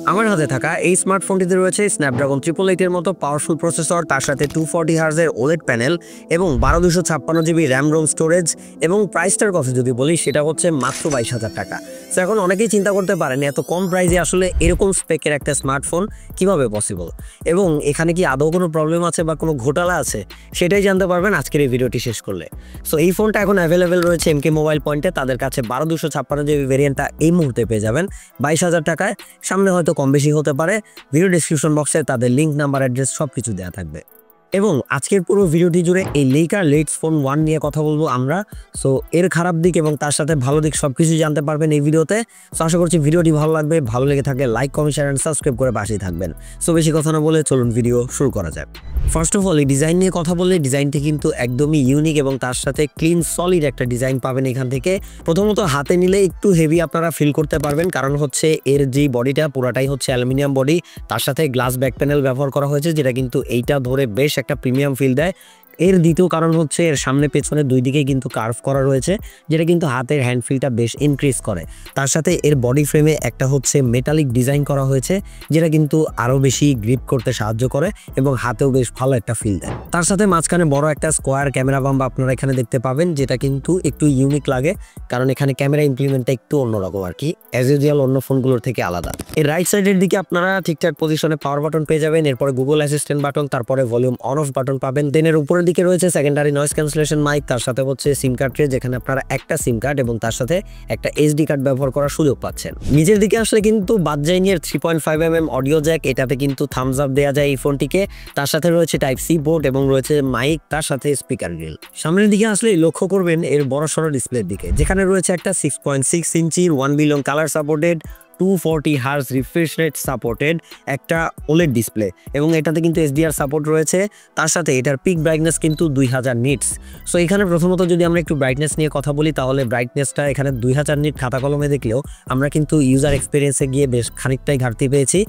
আমার হাতে থাকা এই স্মার্টফোনটিতে রয়েছে স্ন্যাপড্রাগন 888 এর মতো পাওয়ারফুল প্রসেসর, তার সাথে 240 হার্জের ওলেড প্যানেল এবং 1256 জিবি র্যাম রোম স্টোরেজ। এবং প্রাইসটার কথা যদি বলি সেটা হচ্ছে মাত্র 22,000 টাকা। তো এখন অনেকেই চিন্তা করতে পারেন এত কম প্রাইসে আসলে এরকম স্পেকের একটা স্মার্টফোন কিভাবে পসিবল, এবং এখানে কি আদৌ কোনো প্রবলেম আছে বা কোনো ঘোটালা আছে, সেটাই জানতে পারবেন আজকের এই ভিডিওটি শেষ করলে। সো এই ফোনটা এখন অ্যাভেলেবেল রয়েছে এমকে মোবাইল পয়েন্টে, তাদের কাছে 1256 জিবি ভেরিয়েন্টটা এই মুহূর্তে পেয়ে যাবেন 22,000 টাকায়। সামনে হয়তো কম বেশি হতে পারে, ভিডিও ডেসক্রিপশন বক্সে তাদের লিঙ্ক, নাম্বার, অ্যাড্রেস সবকিছু দেওয়া থাকবে। এবং আজকের পুরো ভিডিওটি জুড়ে এই লেইকা লেটস ফোন 1 নিয়ে কথা বলবো আমরা। সো এর খারাপ দিক এবং তার সাথে ভালো দিক সবকিছু জানতে পারবেন এই ভিডিওতে। সো আশা করছি ভিডিওটি ভালো লাগবে, ভালো লেগে থাকলে like, comment, share and subscribe করে পাশেই থাকবেন। সো বেশি কথা না বলে চলুন ভিডিও শুরু করা যাক। ফার্স্ট অফ অল এই ডিজাইন নিয়ে কথা বললে ডিজাইনটি কিন্তু একদমই ইউনিক এবং তার সাথে ক্লিন সলিড একটা ডিজাইন পাবেন এখান থেকে। প্রথমত হাতে নিলে একটু হেভি আপনারা ফিল করতে পারবেন, কারণ হচ্ছে এর যে বডিটা পুরাটাই হচ্ছে অ্যালুমিনিয়াম বডি, তার সাথে গ্লাস ব্যাক প্যানেল ব্যবহার করা হয়েছে, যেটা কিন্তু এইটা ধরে বেশ একটা প্রিমিয়াম ফিল দেয়। এর দ্বিতীয় কারণ হচ্ছে এর সামনে পেছনে দুই দিকে কিন্তু কার্ভ করা রয়েছে, যেটা কিন্তু হাতের হ্যান্ড ফিলটা বেশ ইনক্রিজ করে। তার সাথে এর বডি ফ্রেমে একটা হচ্ছে মেটালিক ডিজাইন করা হয়েছে, যেটা কিন্তু আরও বেশি গ্রিপ করতে সাহায্য করে এবং হাতেও বেশ ভালো একটা ফিল দেয়। তার সাথে মাঝখানে বড় একটা স্কোয়ার ক্যামেরা বাম্প আপনারা এখানে দেখতে পাবেন, যেটা কিন্তু একটু ইউনিক লাগে, কারণ এখানে ক্যামেরা ইমপ্লিমেন্টটা একটু অন্যরকম আর কি, অ্যাজ ইউজুয়াল অন্য ফোনগুলোর থেকে আলাদা। এর রাইট সাইডের দিকে আপনারা ঠিকঠাক পজিশনে পাওয়ার বাটন পেয়ে যাবেন, এরপরে গুগল অ্যাসিস্ট্যান্ট বাটন, তারপরে ভলিউম অন অফ বাটন পাবেন। দেন এর উপরের দিকে রয়েছে সেকেন্ডারি নয়েজ ক্যান্সেলেশন মাইক, তার সাথে হচ্ছে সিম কার্ড ট্রে, যেখানে আপনারা একটা সিম কার্ড এবং তার সাথে একটা এসডি কার্ড ব্যবহার করার সুযোগ পাচ্ছেন। নিচের দিকে আসলে কিন্তু বাদ যায়নি এর 3.5mm অডিও জ্যাক, এটাতে কিন্তু থামস আপ দেওয়া যায় এই ফোনটিকে। তার সাথে রয়েছে টাইপ সি পোর্ট এবং রয়েছে মাইক, তার সাথে স্পিকার গ্রিল। সামনের দিকে আসলে লক্ষ্য করবেন এর বড়সড় ডিসপ্লের দিকে, যেখানে রয়েছে একটা 6.6 ইঞ্চির 1 billion colour supported 240 hertz refresh rate supported একটা ওলেড ডিসপ্লে, এবং এটাতে কিন্তু এসডিআর সাপোর্ট রয়েছে। তার সাথে এটার পিক ব্রাইটনেস কিন্তু 2000 নিটস। সো এখানে প্রথমত যদি আমরা একটু ব্রাইটনেস নিয়ে কথা বলি, তাহলে ব্রাইটনেসটা এখানে 2000 নিট খাতা কলমে দেখলেও আমরা কিন্তু ইউজার এক্সপিরিয়েন্সে গিয়ে বেশ খানিকটাই ঘাটতি পেয়েছি।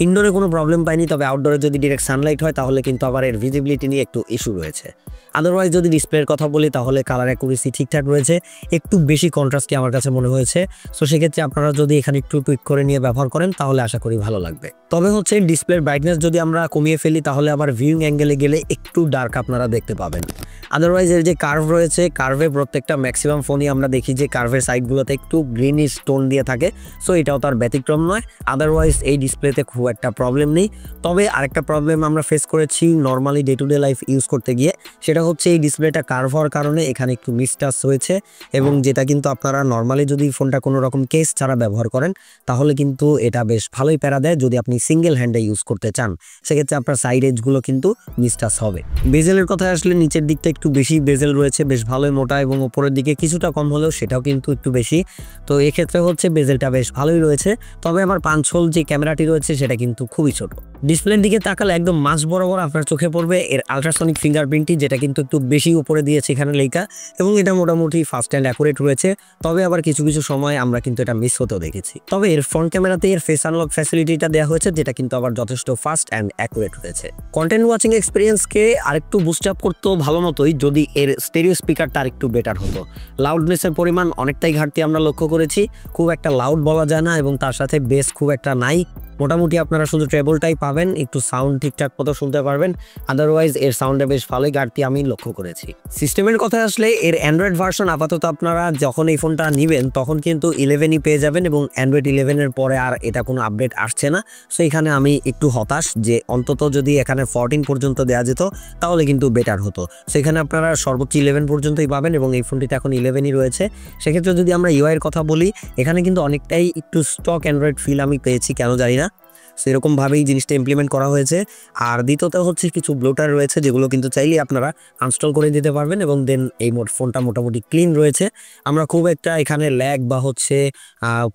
ইনডোরে কোনো প্রবলেম পাইনি, তবে আউটডোরে যদি ডিরেক্ট সানলাইট হয় তাহলে কিন্তু আবার এর ভিজিবিলিটি নিয়ে একটু ইস্যু রয়েছে। আদারওয়াইজ যদি ডিসপ্লের কথা বলি তাহলে কালার অ্যাকুরেসি ঠিকঠাক রয়েছে, একটু বেশি কন্ট্রাস্টই আমার কাছে মনে হয়েছে। সো সেক্ষেত্রে আপনারা যদি এখানে একটু টুইক করে নিয়ে ব্যবহার করেন তাহলে আশা করি ভালো লাগবে। তবে হচ্ছে ডিসপ্লের ব্রাইটনেস যদি আমরা কমিয়ে ফেলি তাহলে আবার ভিউইং অ্যাঙ্গেলে গেলে একটু ডার্ক আপনারা দেখতে পাবেন। আদারওয়াইজ এর যে কার্ভ রয়েছে, কার্ভে প্রত্যেকটা ম্যাক্সিমাম ফোনই আমরা দেখি যে কার্ভের সাইডগুলোতে একটু গ্রিনিশ টোন দিয়ে থাকে। সো এটাও তার ব্যতিক্রম নয়। আদারওয়াইজ এই ডিসপ্লেতে খুব একটা প্রবলেম নেই। তবে আরেকটা প্রবলেম আমরা ফেস করেছি normally day to day life use করতে গিয়ে, সেটা হচ্ছে এই ডিসপ্লেটা কার্ভ হওয়ার কারণে এখানে একটু মিসটাচ হয়েছে, এবং যেটা কিন্তু আপনারা নর্মালি যদি ফোনটা কোনো রকম কেস ছাড়া ব্যবহার করেন তাহলে কিন্তু এটা বেশ ভালোই প্যারা দেয়। যদি আপনি সিঙ্গেল হ্যান্ডে ইউজ করতে চান সেক্ষেত্রে আপনার সাইড এজগুলো কিন্তু মিসটাচ হবে। বেজেলের কথায় আসলে নিচের দিকটা একটু বেশি বেজেল রয়েছে, বেশ ভালোই মোটা, এবং উপরের দিকে কিছুটা কম হলেও সেটাও কিন্তু একটু বেশি। তো এক্ষেত্রে হচ্ছে বেজেলটা বেশ ভালোই রয়েছে। তবে আমার পাঞ্চহোল যে ক্যামেরাটি রয়েছে সেটা কিন্তু খুবই ছোট। ডিসপ্লের দিকে তাকালে একদম মাঝ বরাবর আপনার চোখে পড়বে এর আলট্রাসনিক ফিঙ্গারপ্রিন্টটি, যেটা কিন্তু একটু বেশি উপরে দিয়েছে এখানে লেখা, এবং এটা মোটামুটি ফাস্ট অ্যান্ড অ্যাকুরেট রয়েছে। তবে আবার কিছু কিছু সময় আমরা কিন্তু এটা মিস হতেও দেখেছি। তবে এর ফ্রন্ট ক্যামেরাতে এর ফেস আনলক ফ্যাসিলিটিটা দেওয়া হয়েছে, যেটা কিন্তু আবার যথেষ্ট ফাস্ট অ্যান্ড অ্যাকুরেট রয়েছে। কন্টেন্ট ওয়াচিং এক্সপিরিয়েন্সকে আরেকটু বুস্ট আপ করতো ভালো মতোই যদি এর স্টেরিও স্পিকারটা আরেকটু বেটার হতো। লাউডনেসের পরিমাণ অনেকটাই ঘাটতি আমরা লক্ষ্য করেছি, খুব একটা লাউড বলা যায় না, এবং তার সাথে বেস খুব একটা নাই। মোটামুটি আপনারা শুধু ট্রেবলটাই পাবেন, একটু সাউন্ড ঠিকঠাক মতো শুনতে পারবেন। আদারওয়াইজ এর সাউন্ডে বেশ ভালোই ঘাটতি আমি লক্ষ্য করেছি। সিস্টেমের কথা আসলে এর অ্যান্ড্রয়েড ভার্সন আপাতত আপনারা যখন এই ফোনটা নেবেন তখন কিন্তু 11ই পেয়ে যাবেন, এবং অ্যান্ড্রয়েড 11-এর পরে আর এটা কোনো আপডেট আসছে না। সো এখানে আমি একটু হতাশ যে অন্তত যদি এখানে 14 পর্যন্ত দেওয়া যেত তাহলে কিন্তু বেটার হতো। সেখানে আপনারা সর্বোচ্চ 11 পর্যন্তই পাবেন, এবং এই ফোনটিতে এখন 11ই রয়েছে। সেক্ষেত্রে যদি আমরা ইউআইয়ের কথা বলি, এখানে কিন্তু অনেকটাই একটু স্টক অ্যান্ড্রয়েড ফিল আমি পেয়েছি, কেন জানি না। সেরকমভাবেই জিনিসটা ইমপ্লিমেন্ট করা হয়েছে। আর দ্বিতীয়ত হচ্ছে কিছু ব্লোটার রয়েছে যেগুলো কিন্তু চাইলেই আপনারা আনস্টল করে দিতে পারবেন, এবং দেন এই ফোনটা মোটামুটি ক্লিন রয়েছে। আমরা খুব একটা এখানে ল্যাগ বা হচ্ছে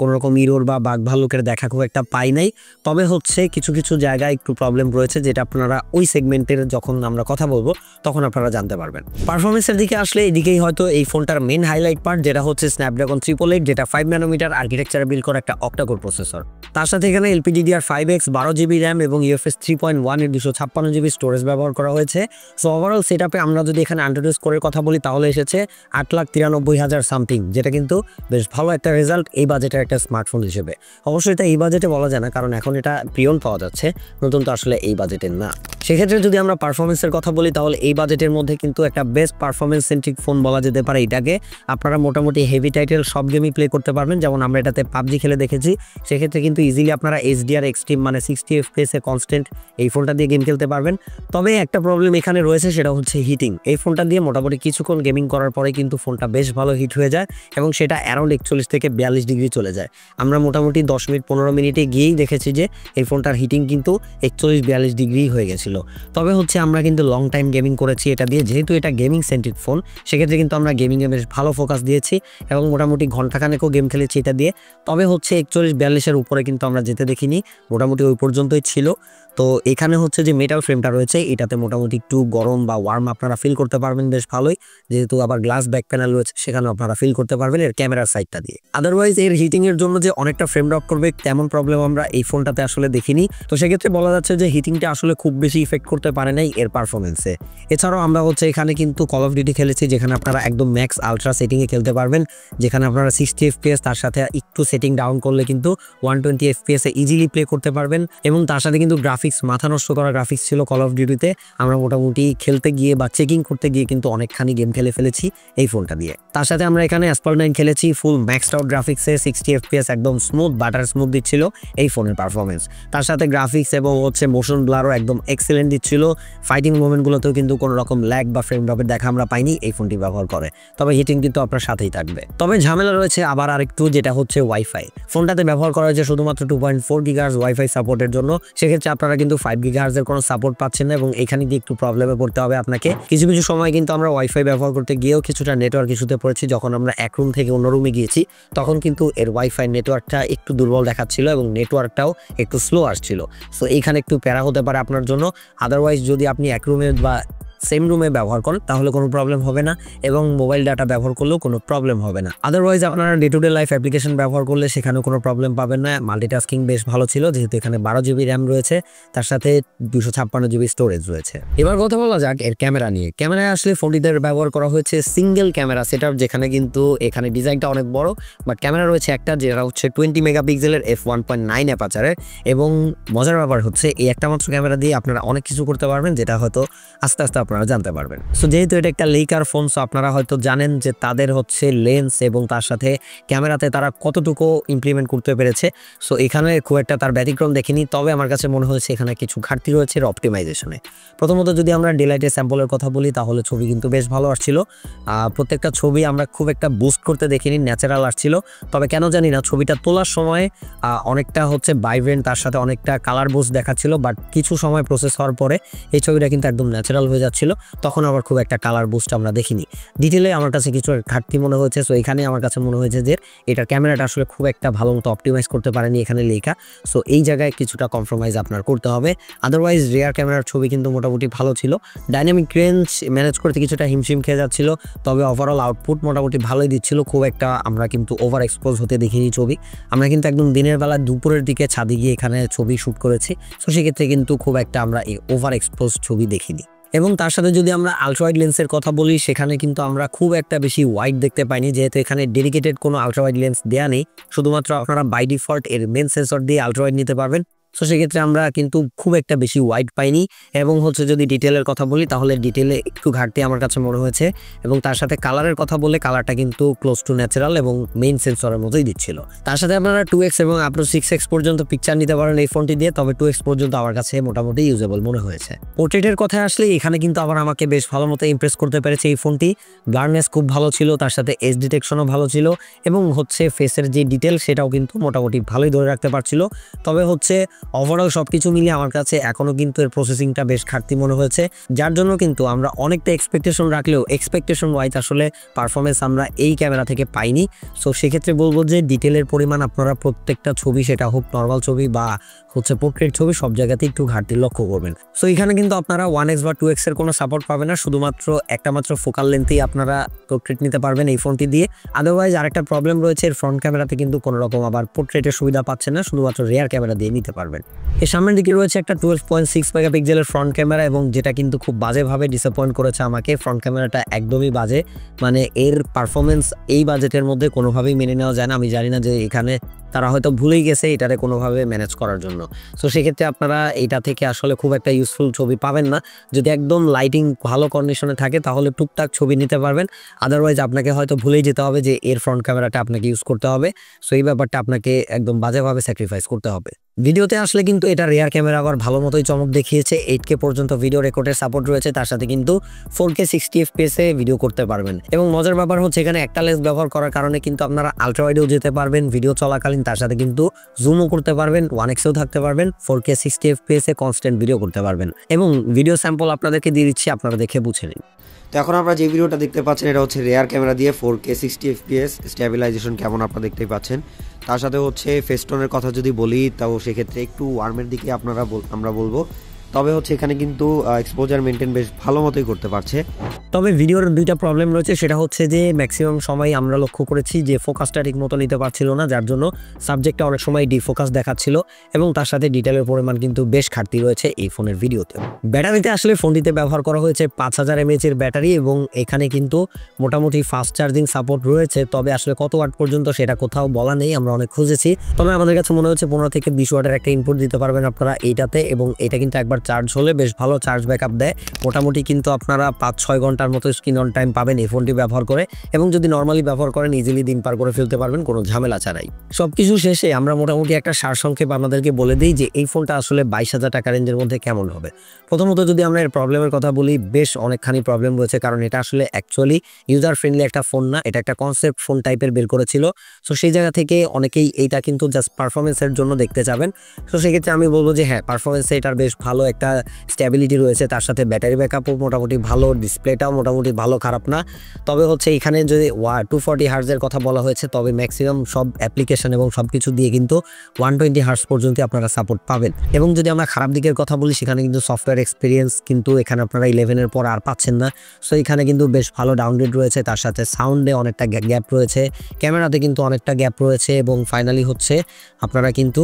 কোনো রকম ইরোর বা বাগ ভাল্লুকের দেখা খুব একটা পাই নাই। তবে হচ্ছে কিছু কিছু জায়গায় একটু প্রবলেম রয়েছে, যেটা আপনারা ওই সেগমেন্টের যখন আমরা কথা বলবো তখন আপনারা জানতে পারবেন। পারফরমেন্সের দিকে আসলে এদিকেই হয়তো এই ফোনটার মেন হাইলাইট পার্ট, যেটা হচ্ছে স্ন্যাপড্রাগন 888, যেটা 5 ন্যানোমিটার আর্কিটেকচারে বিল্ড করা একটা অক্টাকোর প্রসেসর। তার সাথে এখানে LPDDR5 5x 12GB র্যাম এবং UFS 3.1 এর 256GB স্টোরেজ ব্যবহার করা হয়েছে। সো ওভারঅল সেটআপে আমরা যদি এখানে আন্ডারডু স্কোরের কথা বলি তাহলে এসেছে 8,93,000 সামথিং, যেটা কিন্তু বেশ ভালো একটা রেজাল্ট এই বাজেটের একটা স্মার্টফোন হিসেবে। অবশ্যই এটা এই বাজেটে বলা যায় না, কারণ এখন এটা প্রিয়ন পাওয়া যাচ্ছে, নতুন তো আসলে এই বাজেটের না। সেক্ষেত্রে যদি আমরা পারফরমেন্সের কথা বলি তাহলে এই বাজেটের মধ্যে কিন্তু একটা বেস্ট পারফরমেন্স সেন্ট্রিক ফোন বলা যেতে পারে এটাকে। আপনারা মোটামুটি হেভি টাইটেল সব গেমই প্লে করতে পারবেন, যেমন আমরা এটাতে পাবজি খেলে দেখেছি। সেক্ষেত্রে কিন্তু ইজিলি আপনারা HDR এক্সট্রিম মানে 60 FPS এ কনস্ট্যান্ট এই ফোনটা দিয়ে গেম খেলতে পারবেন। তবে একটা প্রবলেম এখানে রয়েছে, সেটা হচ্ছে হিটিং। এই ফোনটা দিয়ে মোটামুটি কিছুক্ষণ গেমিং করার পরে কিন্তু ফোনটা বেশ ভালো হিট হয়ে যায় এবং সেটা অ্যারাউন্ড 41 থেকে 42 ডিগ্রি চলে যায়। আমরা মোটামুটি 10 মিনিট 15 মিনিটে গিয়েই দেখেছি যে এই ফোনটার হিটিং কিন্তু 41-42 ডিগ্রি হয়ে গেছিলো। তবে হচ্ছে আমরা কিন্তু লং টাইম গেমিং করেছি এটা দিয়ে, যেহেতু এটা গেমিং সেন্ট্রিক ফোন, সেক্ষেত্রে কিন্তু আমরা গেমিংয়ে বেশ ভালো ফোকাস দিয়েছি এবং মোটামুটি ঘন্টাখানেকও গেম খেলেছি এটা দিয়ে। তবে হচ্ছে 41-42-এর উপরে কিন্তু আমরা যেতে দেখিনি, মোটামুটি ওই পর্যন্তই ছিল। তো এখানে হচ্ছে যে মেটাল ফ্রেমটা রয়েছে এটাতে মোটামুটি একটু গরম বা ওয়ার্ম আপনারা ফিল করতে পারবেন বেশ ভালোই, যেহেতু আবার গ্লাস ব্যাক প্যানেল রয়েছে সেখানে আপনারা ফিল করতে পারবেন এর ক্যামেরার সাইডটা দিয়ে। আদারওয়াইজ এর হিটিংয়ের জন্য যে অনেকটা ফ্রেম ড্রপ করবে তেমন প্রবলেম আমরা এই ফোনটাতে আসলে দেখিনি। তো সেক্ষেত্রে বলা যাচ্ছে যে হিটিংটা আসলে খুব বেশি ইফেক্ট করতে পারে নাই এর পারফরমেন্সে। এছাড়াও আমরা হচ্ছে এখানে কিন্তু কল অফ ডিউটি খেলেছি, যেখানে আপনারা একদম ম্যাক্স আলট্রা সেটিংয়ে খেলতে পারবেন, যেখানে আপনারা 60 FPS তার সাথে একটু সেটিং ডাউন করলে কিন্তু 120 FPS এ ইজিলি প্লে করতে পারবেন। এবং তার সাথে কিন্তু গ্রাফিক্স, মাথা নষ্ট করা গ্রাফিক্স ছিল কল অফ ডিউটিতে। আমরা মোটামুটি খেলতে গিয়ে বা চেকিং করতে গিয়ে কিন্তু অনেকখানি গেম খেলে ফেলেছি এই ফোনটা দিয়ে। তার সাথে আমরা এখানে অ্যাসপাল্ট 9 খেলেছি ফুল ম্যাক্সড আউট গ্রাফিক্সে, 60 FPS একদম স্মুথ বাটার স্মুথ দিচ্ছিল এই ফোনের পারফরমেন্স। তার সাথে গ্রাফিক্স এবং হচ্ছে মোশন ব্লারও একদম এক্সেলেন্ট দিচ্ছিল। ফাইটিং মোমেন্টগুলোতেও কিন্তু কোনো রকম ল্যাগ বা ফ্রেম ড্রপের দেখা আমরা পাইনি এই ফোনটি ব্যবহার করে। তবে হিটিং কিন্তু আপনার সাথেই থাকবে। তবে ঝামেলা রয়েছে আবার আরেকটু, যেটা হচ্ছে ওয়াইফাই। ফোনটাতে ব্যবহার করা হয়েছে শুধুমাত্র 2.4 GHz ওয়াইফাই সাপোর্টের জন্য। সেক্ষেত্রে আপনারা কিন্তু 5 GHz এর কোনো সাপোর্ট পাচ্ছেন না এবং এখানে দিয়ে একটু প্রবলেমে পড়তে হবে আপনাকে। কিছু কিছু সময় কিন্তু আমরা ওয়াইফাই ব্যবহার করতে গিয়েও কিছুটা নেটওয়ার্ক ইস্যুতে পড়েছি। যখন আমরা এক রুম থেকে অন্য রুমে গিয়েছি তখন কিন্তু এর ওয়াইফাই নেটওয়ার্কটা একটু দুর্বল দেখাচ্ছিল এবং নেটওয়ার্কটাও একটু স্লো আসছিল। সো এইখানে একটু প্যারা হতে পারে আপনার জন্য। আদারওয়াইজ যদি আপনি এক রুমে বা সেম রুমে ব্যবহার করেন তাহলে কোনো প্রবলেম হবে না এবং মোবাইল ডাটা ব্যবহার করলেও কোনো প্রবলেম হবে না। আদারওয়াইজ আপনারা day to day life application ব্যবহার করলে সেখানেও কোনো প্রবলেম পাবেন না। মাল্টিটাস্কিং বেশ ভালো ছিল, যেহেতু এখানে 12GB র্যাম রয়েছে, তার সাথে 256GB স্টোরেজ রয়েছে। এবার কথা বলা যাক এর ক্যামেরা নিয়ে। ক্যামেরায় আসলে ফোনটিতে ব্যবহার করা হয়েছে সিঙ্গেল ক্যামেরা সেটআপ, যেখানে কিন্তু এখানে ডিজাইনটা অনেক বড়, বাট ক্যামেরা রয়েছে একটা, যেটা হচ্ছে 20 মেগাপিক্সেলের f1.9 অ্যাপাচারের। এবং মজার ব্যাপার হচ্ছে এই একটা মাত্র ক্যামেরা দিয়ে আপনারা অনেক কিছু করতে পারবেন, যেটা হয়তো আস্তে আস্তে আপনারা জানতে পারবেন। সো যেহেতু এটা একটা লেকার ফোন, সো আপনারা হয়তো জানেন যে তাদের হচ্ছে লেন্স এবং তার সাথে ক্যামেরাতে তারা কতটুকু ইমপ্লিমেন্ট করতে পেরেছে। সো এখানে খুব একটা তার ব্যতিক্রম দেখিনি। তবে আমার কাছে মনে হয়েছে এখানে কিছু ঘাটতি রয়েছে অপটিমাইজেশনে। প্রথমত যদি আমরা ডেলাইটের স্যাম্পলের কথা বলি তাহলে ছবি কিন্তু বেশ ভালো আসছিল। প্রত্যেকটা ছবি আমরা খুব একটা বুস্ট করতে দেখিনি, ন্যাচারাল আসছিল। তবে কেন জানি না ছবিটা তোলার সময় অনেকটা হচ্ছে ভাইব্রেন্ট, তার সাথে অনেকটা কালার বুস্ট দেখাচ্ছিল, বাট কিছু সময় প্রসেস হওয়ার পরে এই ছবিটা কিন্তু একদম ন্যাচারাল হয়ে যাচ্ছিল। তখন আবার খুব একটা কালার বুস্ট আমরা দেখিনি। ডিটেলে আমার কাছে কিছু ঘাটতি মনে হয়েছে। সো এখানে আমার কাছে মনে হয়েছে যে এটার ক্যামেরাটা আসলে খুব একটা ভালো মতো অপটিমাইজ করতে পারেনি এখানে লেখা। সো এই জায়গায় কিছুটা কম্প্রোমাইজ আপনার করতে হবে। আদারওয়াইজ রিয়ার ক্যামেরার ছবি কিন্তু মোটামুটি ভালো ছিল। ডাইনামিক রেঞ্জ ম্যানেজ করতে কিছুটা হিমশিম খেয়ে যাচ্ছিল, তবে ওভারঅল আউটপুট মোটামুটি ভালোই দিচ্ছিল। খুব একটা আমরা কিন্তু ওভার এক্সপোজ হতে দেখিনি ছবি। আমরা কিন্তু একদম দিনের বেলা দুপুরের দিকে ছাদে গিয়ে এখানে ছবি শ্যুট করেছি। সো সেক্ষেত্রে কিন্তু খুব একটা আমরা এই ওভার এক্সপোজ ছবি দেখিনি। এবং তার সাথে যদি আমরা আলট্রা ওয়াইড লেন্সের কথা বলি, সেখানে কিন্তু আমরা খুব একটা বেশি ওয়াইড দেখতে পাইনি, যেহেতু এখানে ডেডিকেটেড কোনো আলট্রা ওয়াইড লেন্স দেওয়া নেই। শুধুমাত্র আপনারা বাই ডিফল্ট এর মেন সেন্সর দিয়ে আলট্রা ওয়াইড নিতে পারবেন। সো সেক্ষেত্রে আমরা কিন্তু খুব একটা বেশি ওয়াইড পাইনি। এবং হচ্ছে যদি ডিটেলের কথা বলি তাহলে ডিটেলে একটু ঘাটতি আমার কাছে মনে হয়েছে। এবং তার সাথে কালারের কথা বলে কালারটা কিন্তু ক্লোজ টু ন্যাচারাল এবং মেইন সেন্সরের মতোই দিচ্ছিল। তার সাথে আপনারা 2x এবং আপ টু 6x পর্যন্ত পিকচার নিতে পারেন এই ফোনটি দিয়ে, তবে 2x পর্যন্ত আমার কাছে মোটামুটি ইউজেবল মনে হয়েছে। পোর্ট্রেটের কথা আসলে এখানে কিন্তু আবার আমাকে বেশ ভালো মতো ইমপ্রেস করতে পেরেছে এই ফোনটি। ব্লারনেস খুব ভালো ছিল, তার সাথে এজ ডিটেকশনও ভালো ছিল এবং হচ্ছে ফেসের যে ডিটেল সেটাও কিন্তু মোটামুটি ভালোই ধরে রাখতে পারছিল। তবে হচ্ছে ওভারঅল সব কিছু মিলিয়ে আমার কাছে এখনও কিন্তু এর প্রসেসিংটা বেশ ঘাটতি মনে হয়েছে, যার জন্য কিন্তু আমরা অনেকটা এক্সপেকটেশন রাখলেও এক্সপেকটেশন ওয়াইজ আসলে পারফরমেন্স আমরা এই ক্যামেরা থেকে পাইনি। সো সেক্ষেত্রে বলবো যে ডিটেলের পরিমাণ আপনারা প্রত্যেকটা ছবি, সেটা হোক নর্মাল ছবি বা হচ্ছে পোর্ট্রেট ছবি, সব জায়গাতে একটু ঘাটতি লক্ষ্য করবেন। সো এখানে কিন্তু আপনারা 1x বা 2x এর কোনো সাপোর্ট পাবেন না, শুধুমাত্র একটা মাত্র ফোকাল লেন্থেই আপনারা পোর্ট্রেট নিতে পারবেন এই ফোনটি দিয়ে। আদারওয়াইজ আরেকটা প্রবলেম রয়েছে, এর ফ্রন্ট ক্যামেরাতে কিন্তু কোনো রকম আবার পোর্ট্রেটের সুবিধা পাচ্ছেন না, শুধুমাত্র রিয়ার ক্যামেরা দিয়ে নিতে পারবেন। পারবেন। এর সামনের দিকে রয়েছে একটা 12.6 মেগাপিক্সেলের ফ্রন্ট ক্যামেরা এবং যেটা কিন্তু খুব বাজেভাবে ডিসঅ্যাপয়েন্ট করেছে আমাকে। ফ্রন্ট ক্যামেরাটা একদমই বাজে, মানে এর পারফরমেন্স এই বাজেটের মধ্যে কোনোভাবেই মেনে নেওয়া যায় না। আমি জানি না যে এখানে তারা হয়তো ভুলেই গেছে এটারে কোনোভাবে ম্যানেজ করার জন্য। সো সেক্ষেত্রে আপনারা এটা থেকে আসলে খুব একটা ইউজফুল ছবি পাবেন না। যদি একদম লাইটিং ভালো কন্ডিশনে থাকে তাহলে টুকটাক ছবি নিতে পারবেন, আদারওয়াইজ আপনাকে হয়তো ভুলেই যেতে হবে যে এর ফ্রন্ট ক্যামেরাটা আপনাকে ইউজ করতে হবে। সো এই ব্যাপারটা আপনাকে একদম বাজেভাবে স্যাক্রিফাইস করতে হবে। ভিডিওতে আসলে কিন্তু এটা রিয়ার ক্যামেরা আবার ভালো মতোই চমক দেখিয়েছে। 8K পর্যন্ত ভিডিও রেকর্ডের সাপোর্ট রয়েছে, তার সাথে কিন্তু 4K 60 FPS এ ভিডিও করতে পারবেন। এবং মজার ব্যাপার হচ্ছে এখানে একটা লেন্স ব্যবহার করার কারণে কিন্তু আপনারা আলট্রা ওয়াইডেও যেতে পারবেন ভিডিও চলাকালীন, তার সাথে কিন্তু জুমও করতে পারবেন, 1x-এও থাকতে পারবেন, 4K 60 FPS a constant video করতে পারবেন। এবং ভিডিও স্যাম্পল আপনাদেরকে দিয়ে দিচ্ছি, আপনারা দেখে বুঝে নিন। তো এখন আপনারা যে ভিডিওটা দেখতে পাচ্ছেন এটা হচ্ছে রেয়ার ক্যামেরা দিয়ে 4K 60 FPS, স্ট্যাবিলাইজেশন কেমন আপনারা দেখতেই পাচ্ছেন। তার সাথে হচ্ছে ফেস্টনের কথা যদি বলি তাও সেক্ষেত্রে একটু ওয়ার্মের দিকে আমরা বলবো, তবে হচ্ছে এখানে কিন্তু এক্সপোজার মেনটেন বেশ ভালো মতোই করতে পারছে। তবে ভিডিওর দুইটা প্রবলেম রয়েছে, সেটা হচ্ছে যে ম্যাক্সিমাম সময় আমরা লক্ষ্য করেছি যে ফোকাসটা ঠিক মতো নিতে পারছিল না, যার জন্য সাবজেক্টটা অনেক সময় ডিফোকাস দেখাচ্ছিল এবং তার সাথে ডিটেলের পরিমাণ কিন্তু বেশ ঘাটতি রয়েছে এই ফোনের ভিডিওতে। ব্যাটারিতে আসলে ফোনটিতে ব্যবহার করা হয়েছে 5000 mAh এর ব্যাটারি এবং এখানে কিন্তু মোটামুটি ফাস্ট চার্জিং সাপোর্ট রয়েছে, তবে আসলে কত ওয়াট পর্যন্ত সেটা কোথাও বলা নেই, আমরা অনেক খুঁজেছি। তবে আমাদের কাছে মনে হচ্ছে 15 থেকে 20 ওয়াটের একটা ইনপুট দিতে পারবেন আপনারা এইটাতে, এবং এটা কিন্তু একবার চার্জ হলে বেশ ভালো চার্জ ব্যাকআপ দেয়। মোটামুটি কিন্তু আপনারা 5-6 ঘন্টার মতো স্ক্রিন অন টাইম পাবেন এই ফোনটি ব্যবহার করে, এবং যদি নর্মালি ব্যবহার করেন ইজিলি দিন পার করে ফেলতে পারবেন কোনো ঝামেলা ছাড়াই। সবকিছু শেষে আমরা মোটামুটি একটা সারসংক্ষেপ আপনাদেরকে বলে দিই যে এই ফোনটা আসলে 22,000 টাকা রেঞ্জের মধ্যে কেমন হবে। প্রথমত যদি আমরা এর প্রবলেমের কথা বলি, বেশ অনেকখানি প্রবলেম রয়েছে, কারণ এটা আসলে অ্যাকচুয়ালি ইউজার ফ্রেন্ডলি একটা ফোন না, এটা একটা কনসেপ্ট ফোন টাইপের বের করেছিল। সো সেই জায়গা থেকে অনেকেই এইটা কিন্তু জাস্ট পারফরমেন্সের জন্য দেখতে যাবেন। সো সেক্ষেত্রে আমি বলবো যে হ্যাঁ, পারফরমেন্সে এটার বেশ ভালো একটা স্ট্যাবিলিটি রয়েছে, তার সাথে ব্যাটারি ব্যাকআপও মোটামুটি ভালো, ডিসপ্লেটাও মোটামুটি ভালো, খারাপ না। তবে হচ্ছে এখানে যদি 240 হার্জের কথা বলা হয়েছে, তবে ম্যাক্সিমাম সব অ্যাপ্লিকেশন এবং সব কিছু দিয়ে কিন্তু 120 হার্জ পর্যন্ত আপনারা সাপোর্ট পাবেন। এবং যদি আমরা খারাপ দিকের কথা বলি, সেখানে কিন্তু সফটওয়্যার এক্সপিরিয়েন্স কিন্তু এখানে আপনারা 11-এর পর আর পাচ্ছেন না। সো এখানে কিন্তু বেশ ভালো ডাউনগ্রেড রয়েছে, তার সাথে সাউন্ডে অনেকটা গ্যাপ রয়েছে, ক্যামেরাতে কিন্তু অনেকটা গ্যাপ রয়েছে, এবং ফাইনালি হচ্ছে আপনারা কিন্তু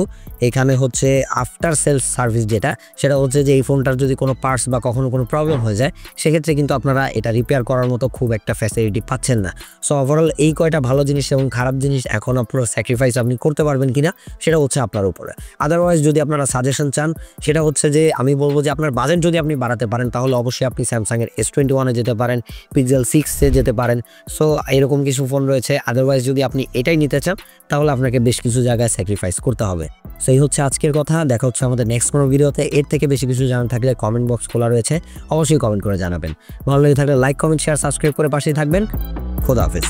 এখানে হচ্ছে আফটার সেলস সার্ভিস যেটা, সেটা হচ্ছে যে এই ফোনটার যদি কোনো পার্টস বা কখনো কোনো প্রবলেম হয়ে যায় সেক্ষেত্রে কিন্তু আপনারা এটা রিপেয়ার করার মতো খুব একটা ফ্যাসিলিটি পাচ্ছেন না। সো ওভারঅল এই কয়টা ভালো জিনিস এবং খারাপ জিনিস এখন আপনার স্যাক্রিফাইস আপনি করতে পারবেন কিনা সেটা হচ্ছে আপনার উপরে। আদারওয়াইজ যদি আপনারা সাজেশন চান, সেটা হচ্ছে যে আমি বলবো যে আপনার বাজেট যদি আপনি বাড়াতে পারেন তাহলে অবশ্যই আপনি স্যামসাংয়ের S21-এ যেতে পারেন, পিক্সেল 6-এ যেতে পারেন। সো এরকম কিছু ফোন রয়েছে। আদারওয়াইজ যদি আপনি এটাই নিতে চান তাহলে আপনাকে বেশ কিছু জায়গায় স্যাক্রিফাইস করতে হবে। সো এই হচ্ছে আজকের কথা, দেখা হচ্ছে আমাদের নেক্সট কোনো ভিডিওতে। এর থেকে বেশি কিছু জানার থাকলে কমেন্ট বক্স খোলা রয়েছে, অবশ্যই কমেন্ট করে জানাবেন। ভালো লেগে থাকলে লাইক, কমেন্ট, শেয়ার, সাবস্ক্রাইব করে পাশেই থাকবেন। খোদা হাফেজ।